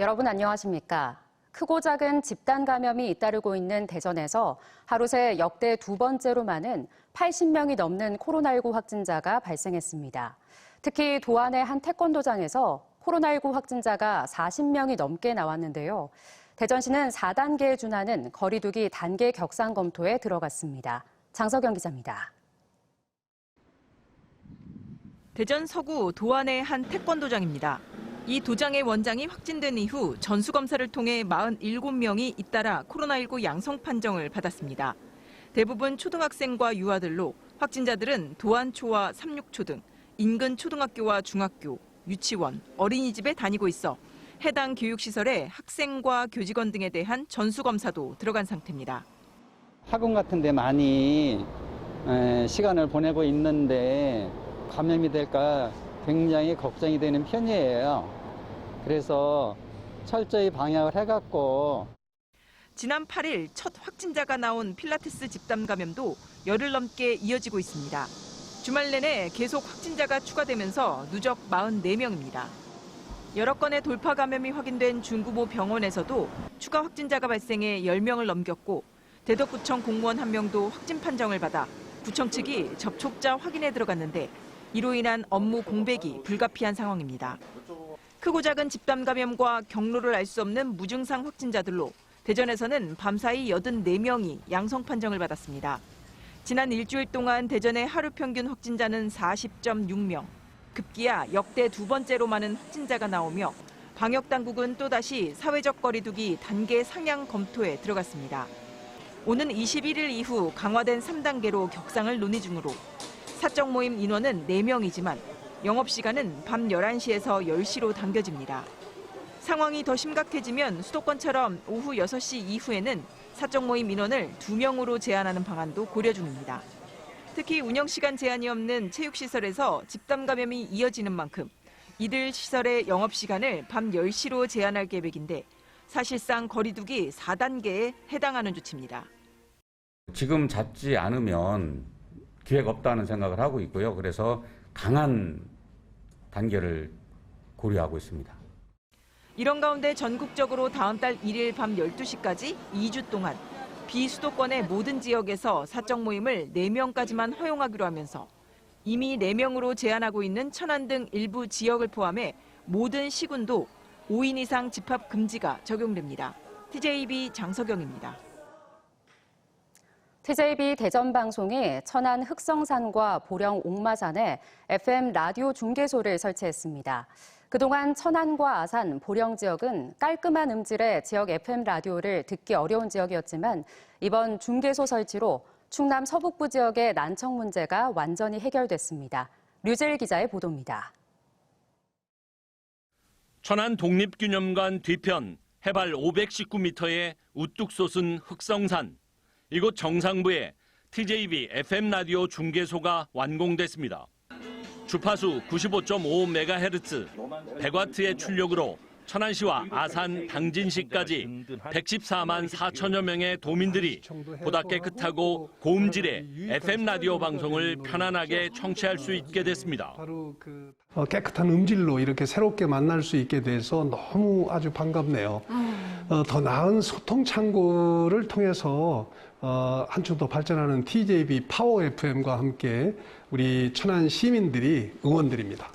여러분 안녕하십니까? 크고 작은 집단 감염이 잇따르고 있는 대전에서 하루 새 역대 두 번째로 많은 80명이 넘는 코로나19 확진자가 발생했습니다. 특히 도안의 한 태권도장에서 코로나19 확진자가 40명이 넘게 나왔는데요. 대전시는 4단계에 준하는 거리 두기 단계 격상 검토에 들어갔습니다. 장석영 기자입니다. 대전 서구 도안의 한 태권도장입니다. 이 도장의 원장이 확진된 이후 전수검사를 통해 47명이 잇따라 코로나19 양성 판정을 받았습니다. 대부분 초등학생과 유아들로 확진자들은 도안초와 삼육초 등 인근 초등학교와 중학교, 유치원, 어린이집에 다니고 있어 해당 교육시설에 학생과 교직원 등에 대한 전수검사도 들어간 상태입니다. 학원 같은 데 많이 시간을 보내고 있는데 감염이 될까 굉장히 걱정이 되는 편이에요. 그래서 철저히 방역을 해갖고. 지난 8일 첫 확진자가 나온 필라테스 집단 감염도 열흘 넘게 이어지고 있습니다. 주말 내내 계속 확진자가 추가되면서 누적 44명입니다. 여러 건의 돌파 감염이 확인된 중구모 병원에서도 추가 확진자가 발생해 10명을 넘겼고 대덕구청 공무원 1명도 확진 판정을 받아 구청 측이 접촉자 확인에 들어갔는데 이로 인한 업무 공백이 불가피한 상황입니다. 크고 작은 집단 감염과 경로를 알 수 없는 무증상 확진자들로 대전에서는 밤사이 84명이 양성 판정을 받았습니다. 지난 일주일 동안 대전의 하루 평균 확진자는 40.6명. 급기야 역대 두 번째로 많은 확진자가 나오며 방역당국은 또다시 사회적 거리 두기 단계 상향 검토에 들어갔습니다. 오는 21일 이후 강화된 3단계로 격상을 논의 중으로 사적 모임 인원은 4명이지만 영업시간은 밤 11시에서 10시로 당겨집니다. 상황이 더 심각해지면 수도권처럼 오후 6시 이후에는 사적 모임 인원을 2명으로 제한하는 방안도 고려 중입니다. 특히 운영시간 제한이 없는 체육시설에서 집단 감염이 이어지는 만큼 이들 시설의 영업시간을 밤 10시로 제한할 계획인데 사실상 거리두기 4단계에 해당하는 조치입니다. 지금 잡지 않으면 기회가 없다는 생각을 하고 있고요. 그래서 강한 단계를 고려하고 있습니다. 이런 가운데 전국적으로 다음 달 1일 밤 12시까지 2주 동안 비수도권의 모든 지역에서 사적 모임을 4명까지만 허용하기로 하면서 이미 4명으로 제한하고 있는 천안 등 일부 지역을 포함해 모든 시군도 5인 이상 집합 금지가 적용됩니다. TJB 장석영입니다. TJB 대전방송이 천안 흑성산과 보령 옥마산에 FM 라디오 중계소를 설치했습니다. 그동안 천안과 아산, 보령 지역은 깔끔한 음질의 지역 FM 라디오를 듣기 어려운 지역이었지만 이번 중계소 설치로 충남 서북부 지역의 난청 문제가 완전히 해결됐습니다. 류재일 기자의 보도입니다. 천안 독립기념관 뒤편 해발 519m의 우뚝 솟은 흑성산. 이곳 정상부에 TJB FM 라디오 중계소가 완공됐습니다. 주파수 95.5MHz, 100W의 출력으로 천안시와 아산, 당진시까지 114만 4천여 명의 도민들이 보다 깨끗하고 고음질의 FM 라디오 방송을 편안하게 청취할 수 있게 됐습니다. 깨끗한 음질로 이렇게 새롭게 만날 수 있게 돼서 너무 아주 반갑네요. 더 나은 소통 창구를 통해서 한층 더 발전하는 TJB 파워 FM과 함께 우리 천안 시민들이 응원드립니다.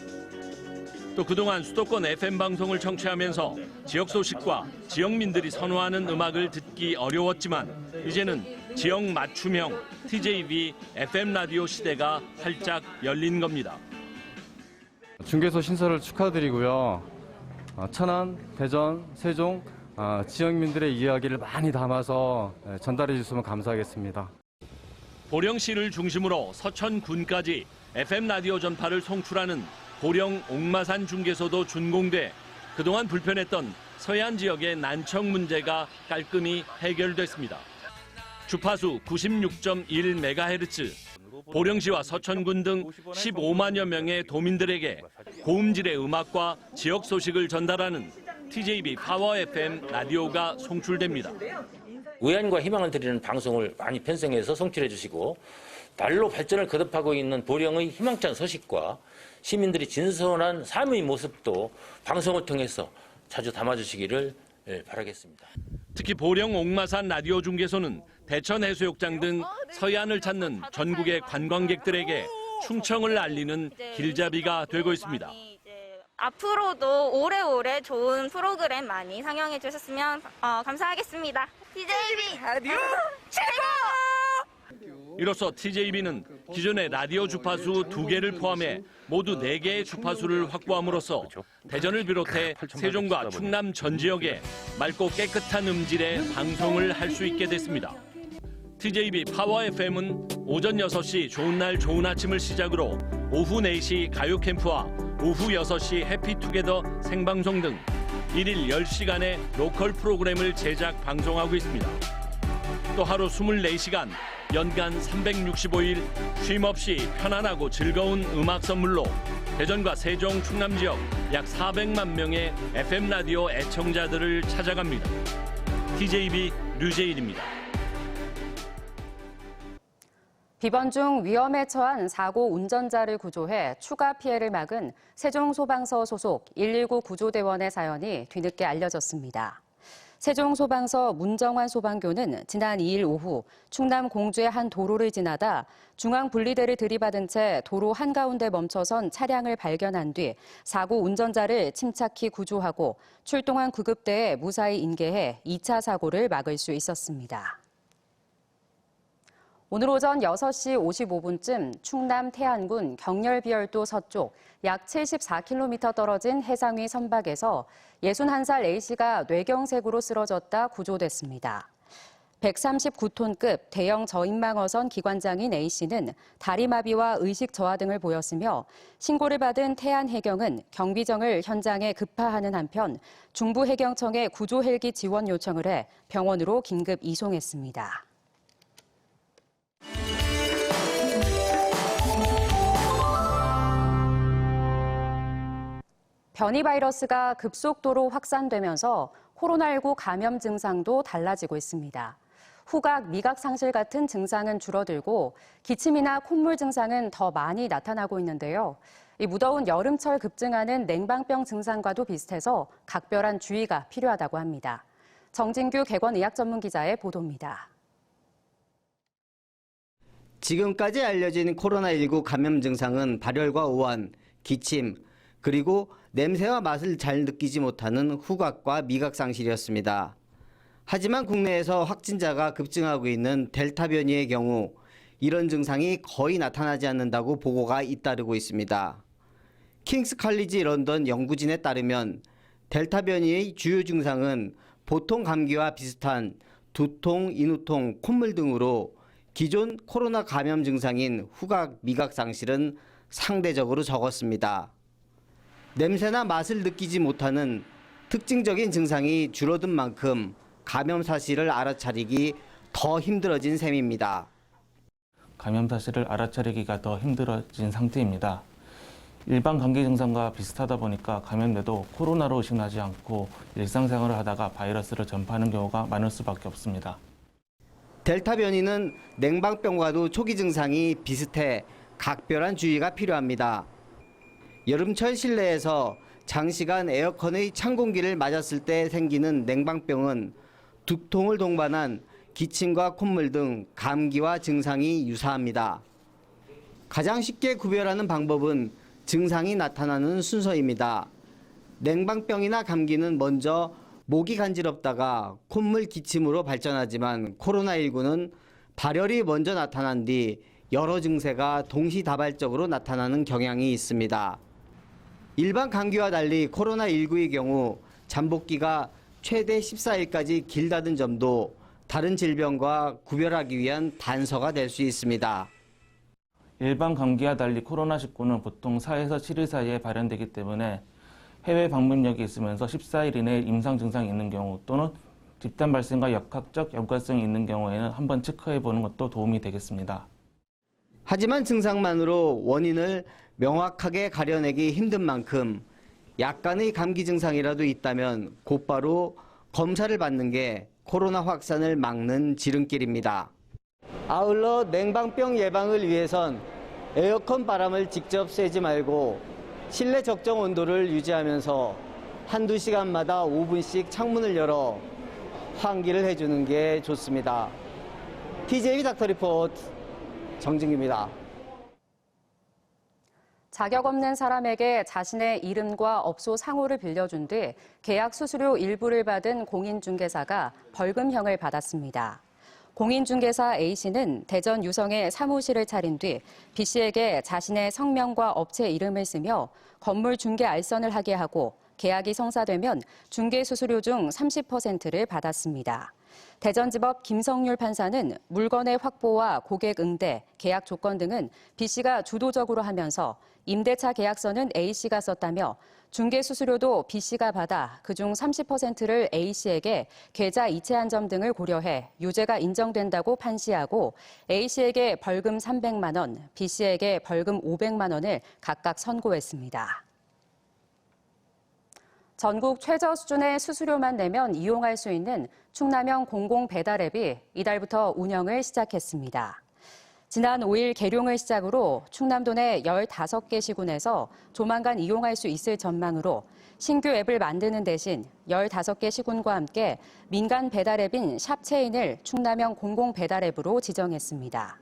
또 그동안 수도권 FM 방송을 청취하면서 지역 소식과 지역민들이 선호하는 음악을 듣기 어려웠지만 이제는 지역 맞춤형 TJB FM 라디오 시대가 활짝 열린 겁니다. 중계소 신설을 축하드리고요. 천안, 대전, 세종 지역민들의 이야기를 많이 담아서 전달해 주시면 감사하겠습니다. 보령시를 중심으로 서천군까지 FM 라디오 전파를 송출하는 보령 옥마산 중계소도 준공돼 그동안 불편했던 서해안 지역의 난청 문제가 깔끔히 해결됐습니다. 주파수 96.1MHz, 보령시와 서천군 등 15만여 명의 도민들에게 고음질의 음악과 지역 소식을 전달하는 TJB 파워 FM 라디오가 송출됩니다. 의안과 희망을 드리는 방송을 많이 편성해서 송출해 주시고 날로 발전을 거듭하고 있는 보령의 희망찬 소식과 시민들이 진솔한 삶의 모습도 방송을 통해서 자주 담아주시기를 바라겠습니다. 특히 보령 옥마산 라디오 중계소는 대천 해수욕장 등 서해안을 찾는 전국의 관광객들에게 충청을 알리는 길잡이가 되고 있습니다. 앞으로도 오래오래 좋은 프로그램 많이 상영해 주셨으면 감사하겠습니다. TJB 라디오 최고! 이로써 TJB는 기존의 라디오 주파수 2개를 포함해 모두 4개의 주파수를 확보함으로써 대전을 비롯해 세종과 충남 전 지역에 맑고 깨끗한 음질의 방송을 할 수 있게 됐습니다. TJB 파워 FM은 오전 6시 좋은 날 좋은 아침을 시작으로 오후 4시 가요 캠프와 오후 6시 해피투게더 생방송 등 1일 10시간의 로컬 프로그램을 제작 방송하고 있습니다. 또 하루 24시간 연간 365일 쉼없이 편안하고 즐거운 음악 선물로 대전과 세종, 충남 지역 약 400만 명의 FM 라디오 애청자들을 찾아갑니다. TJB 류재일입니다. 비번 중 위험에 처한 사고 운전자를 구조해 추가 피해를 막은 세종소방서 소속 119 구조대원의 사연이 뒤늦게 알려졌습니다. 세종소방서 문정환 소방교는 지난 2일 오후 충남 공주의 한 도로를 지나다 중앙 분리대를 들이받은 채 도로 한가운데 멈춰선 차량을 발견한 뒤 사고 운전자를 침착히 구조하고 출동한 구급대에 무사히 인계해 2차 사고를 막을 수 있었습니다. 오늘 오전 6시 55분쯤 충남 태안군 경렬비열도 서쪽 약 74km 떨어진 해상위 선박에서 61살 A씨가 뇌경색으로 쓰러졌다 구조됐습니다. 139톤급 대형 저인망어선 기관장인 A씨는 다리마비와 의식 저하 등을 보였으며 신고를 받은 태안해경은 경비정을 현장에 급파하는 한편 중부해경청에 구조 헬기 지원 요청을 해 병원으로 긴급 이송했습니다. 변이 바이러스가 급속도로 확산되면서 코로나19 감염 증상도 달라지고 있습니다. 후각, 미각 상실 같은 증상은 줄어들고 기침이나 콧물 증상은 더 많이 나타나고 있는데요. 이 무더운 여름철 급증하는 냉방병 증상과도 비슷해서 각별한 주의가 필요하다고 합니다. 정진규 객원의학전문기자의 보도입니다. 지금까지 알려진 코로나19 감염 증상은 발열과 오한, 기침, 그리고 냄새와 맛을 잘 느끼지 못하는 후각과 미각 상실이었습니다. 하지만 국내에서 확진자가 급증하고 있는 델타 변이의 경우 이런 증상이 거의 나타나지 않는다고 보고가 잇따르고 있습니다. 킹스 칼리지 런던 연구진에 따르면 델타 변이의 주요 증상은 보통 감기와 비슷한 두통, 인후통, 콧물 등으로 기존 코로나 감염 증상인 후각, 미각 상실은 상대적으로 적었습니다. 냄새나 맛을 느끼지 못하는 특징적인 증상이 줄어든 만큼 감염 사실을 알아차리기 더 힘들어진 셈입니다. 감염 사실을 알아차리기가 더 힘들어진 상태입니다. 일반 감기 증상과 비슷하다 보니까 감염돼도 코로나로 의심하지 않고 일상생활을 하다가 바이러스를 전파하는 경우가 많을 수밖에 없습니다. 델타 변이는 냉방병과도 초기 증상이 비슷해 각별한 주의가 필요합니다. 여름철 실내에서 장시간 에어컨의 찬 공기를 맞았을 때 생기는 냉방병은 두통을 동반한 기침과 콧물 등 감기와 증상이 유사합니다. 가장 쉽게 구별하는 방법은 증상이 나타나는 순서입니다. 냉방병이나 감기는 먼저 목이 간지럽다가 콧물 기침으로 발전하지만 코로나19는 발열이 먼저 나타난 뒤 여러 증세가 동시다발적으로 나타나는 경향이 있습니다. 일반 감기와 달리 코로나19의 경우 잠복기가 최대 14일까지 길다는 점도 다른 질병과 구별하기 위한 단서가 될 수 있습니다. 일반 감기와 달리 코로나19는 보통 4에서 7일 사이에 발현되기 때문에 해외 방문력이 있으면서 14일 이내에 임상 증상이 있는 경우 또는 집단 발생과 역학적 연관성이 있는 경우에는 한번 체크해 보는 것도 도움이 되겠습니다. 하지만 증상만으로 원인을 명확하게 가려내기 힘든 만큼 약간의 감기 증상이라도 있다면 곧바로 검사를 받는 게 코로나 확산을 막는 지름길입니다. 아울러 냉방병 예방을 위해선 에어컨 바람을 직접 쐬지 말고 실내 적정 온도를 유지하면서 한두 시간마다 5분씩 창문을 열어 환기를 해주는 게 좋습니다. TJB 닥터 리포트 정진규입니다. 자격 없는 사람에게 자신의 이름과 업소 상호를 빌려준 뒤 계약 수수료 일부를 받은 공인중개사가 벌금형을 받았습니다. 공인중개사 A씨는 대전 유성에 사무실을 차린 뒤 B씨에게 자신의 성명과 업체 이름을 쓰며 건물 중개 알선을 하게 하고 계약이 성사되면 중개 수수료 중 30%를 받았습니다. 대전지법 김성률 판사는 물건의 확보와 고객 응대, 계약 조건 등은 B씨가 주도적으로 하면서 임대차 계약서는 A씨가 썼다며 중개 수수료도 B씨가 받아 그중 30%를 A씨에게 계좌 이체한 점 등을 고려해 유죄가 인정된다고 판시하고 A씨에게 벌금 300만 원, B씨에게 벌금 500만 원을 각각 선고했습니다. 전국 최저 수준의 수수료만 내면 이용할 수 있는 충남형 공공배달앱이 이달부터 운영을 시작했습니다. 지난 5일 개룡을 시작으로 충남도 내 15개 시군에서 조만간 이용할 수 있을 전망으로 신규 앱을 만드는 대신 15개 시군과 함께 민간 배달앱인 샵체인을 충남형 공공배달앱으로 지정했습니다.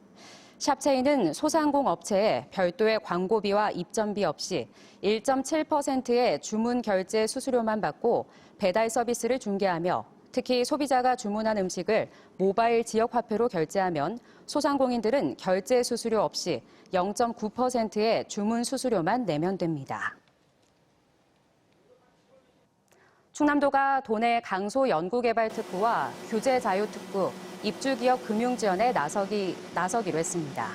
샵체인은 소상공 업체에 별도의 광고비와 입점비 없이 1.7%의 주문 결제 수수료만 받고 배달 서비스를 중개하며 특히 소비자가 주문한 음식을 모바일 지역화폐로 결제하면 소상공인들은 결제 수수료 없이 0.9%의 주문 수수료만 내면 됩니다. 충남도가 도내 강소연구개발특구와 규제자유특구, 입주기업 금융지원에 나서기로 했습니다.